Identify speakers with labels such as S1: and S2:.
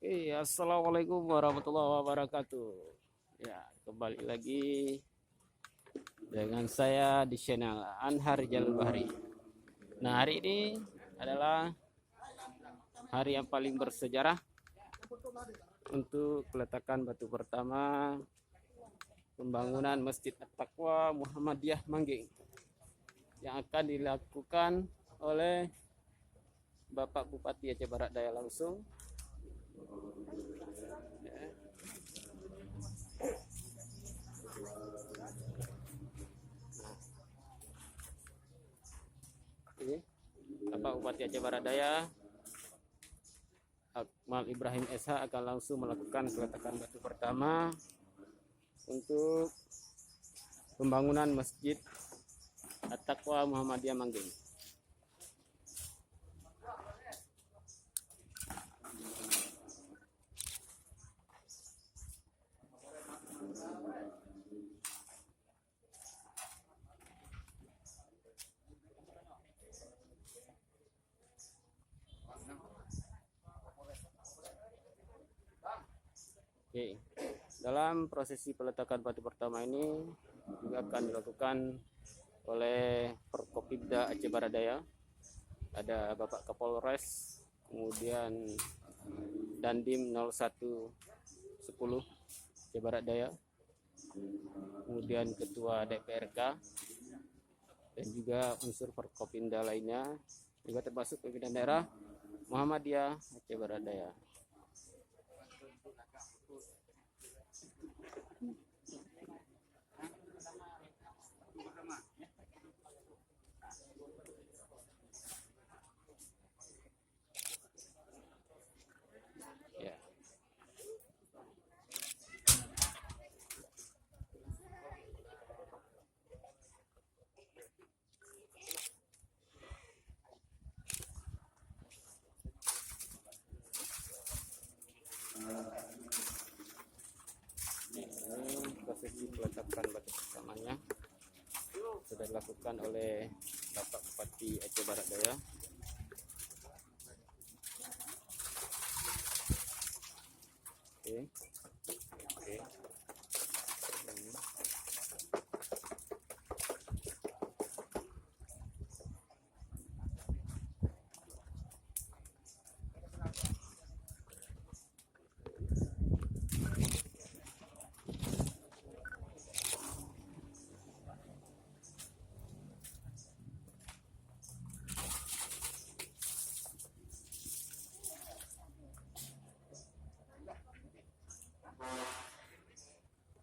S1: Assalamualaikum warahmatullahi wabarakatuh. Ya, kembali lagi dengan saya di channel Anhar Jalul Bahri. Nah, hari ini adalah hari yang paling bersejarah untuk peletakan batu pertama pembangunan Masjid At-Taqwa Muhammadiyah Mangging yang akan dilakukan oleh Bapak Bupati Aceh Barat Daya langsung. Bapak Bupati Aceh Barat Daya Akmal Ibrahim SH akan langsung melakukan peletakan batu pertama untuk pembangunan Masjid At-Taqwa Muhammadiyah Mangging. Oke, dalam prosesi peletakan batu pertama ini juga akan dilakukan oleh Forkopimda Aceh Barat Daya. Ada Bapak Kapolres, kemudian Dandim 0110 Aceh Barat Daya, kemudian Ketua DPRK, dan juga unsur Forkopimda lainnya, juga termasuk pimpinan daerah Muhammadiyah Aceh Barat Daya. Ya. Ini prosesi peletakan batu pertamanya sudah dilakukan oleh Bapak Bupati Aceh Barat Daya.